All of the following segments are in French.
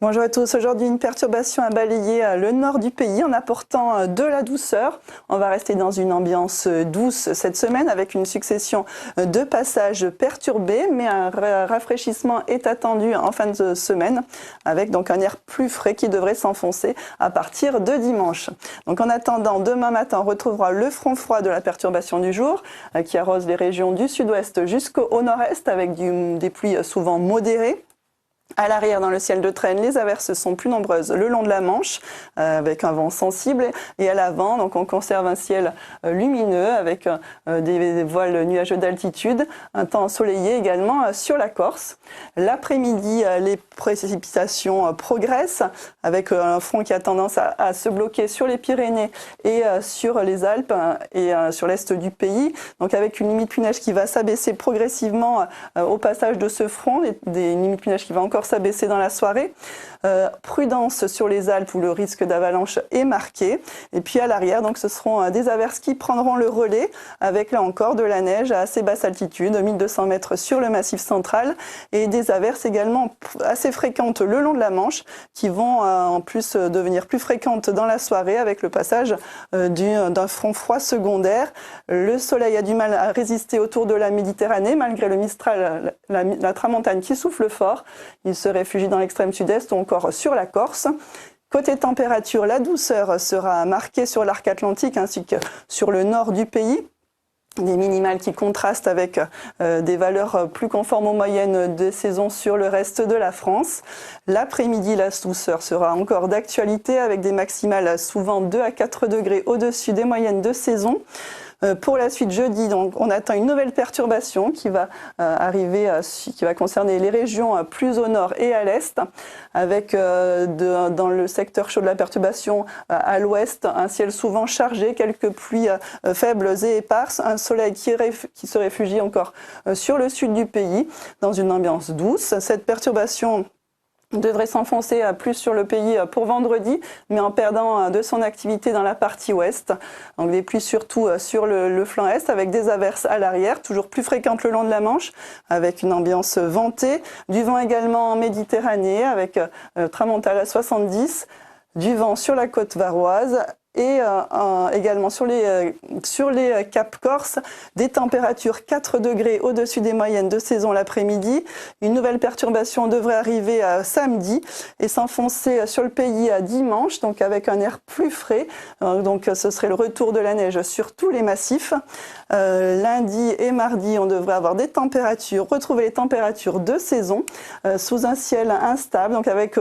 Bonjour à tous, aujourd'hui une perturbation a balayé le nord du pays en apportant de la douceur. On va rester dans une ambiance douce cette semaine avec une succession de passages perturbés, mais un rafraîchissement est attendu en fin de semaine avec donc un air plus frais qui devrait s'enfoncer à partir de dimanche. Donc en attendant, demain matin on retrouvera le front froid de la perturbation du jour qui arrose les régions du sud-ouest jusqu'au nord-est avec des pluies souvent modérées. À l'arrière, dans le ciel de traîne, les averses sont plus nombreuses le long de la Manche, avec un vent sensible. Et à l'avant, donc on conserve un ciel lumineux avec des voiles nuageux d'altitude, un temps ensoleillé également sur la Corse. L'après-midi, les précipitations progressent avec un front qui a tendance à se bloquer sur les Pyrénées et sur les Alpes et sur l'est du pays. Donc avec une limite pluie-neige qui va s'abaisser progressivement au passage de ce front, des limites pluie-neige qui va encore s'abaisser dans la soirée. Prudence sur les Alpes où le risque d'avalanche est marqué. Et puis à l'arrière, donc ce seront des averses qui prendront le relais avec là encore de la neige à assez basse altitude, 1200 mètres sur le massif central, et des averses également assez fréquentes le long de la Manche qui vont en plus devenir plus fréquentes dans la soirée avec le passage d'un front froid secondaire. Le soleil a du mal à résister autour de la Méditerranée malgré le Mistral, la tramontane qui souffle fort. Il se réfugie dans l'extrême sud-est ou encore sur la Corse. Côté température, la douceur sera marquée sur l'arc atlantique ainsi que sur le nord du pays. Des minimales qui contrastent avec des valeurs plus conformes aux moyennes de saison sur le reste de la France. L'après-midi, la douceur sera encore d'actualité avec des maximales souvent 2 à 4 degrés au-dessus des moyennes de saison. Pour la suite, jeudi, donc, on attend une nouvelle perturbation qui va arriver, qui va concerner les régions plus au nord et à l'est, avec dans le secteur chaud de la perturbation à l'ouest, un ciel souvent chargé, quelques pluies faibles et éparses, un soleil qui se réfugie encore sur le sud du pays, dans une ambiance douce. Cette perturbation devrait s'enfoncer plus sur le pays pour vendredi, mais en perdant de son activité dans la partie ouest. Donc des pluies surtout sur le flanc est, avec des averses à l'arrière, toujours plus fréquentes le long de la Manche, avec une ambiance ventée. Du vent également en Méditerranée, avec tramontane à 70, du vent sur la côte varoise, et également sur les Cap Corse, des températures 4 degrés au-dessus des moyennes de saison l'après-midi. Une nouvelle perturbation devrait arriver samedi et s'enfoncer sur le pays dimanche, donc avec un air plus frais. Donc ce serait le retour de la neige sur tous les massifs. Lundi et mardi, on devrait avoir des températures, retrouver les températures de saison sous un ciel instable, donc avec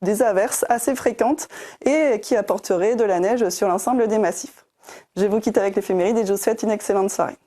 des averses assez fréquentes et qui apporteraient de la neige sur l'ensemble des massifs. Je vous quitte avec l'éphéméride et je vous souhaite une excellente soirée.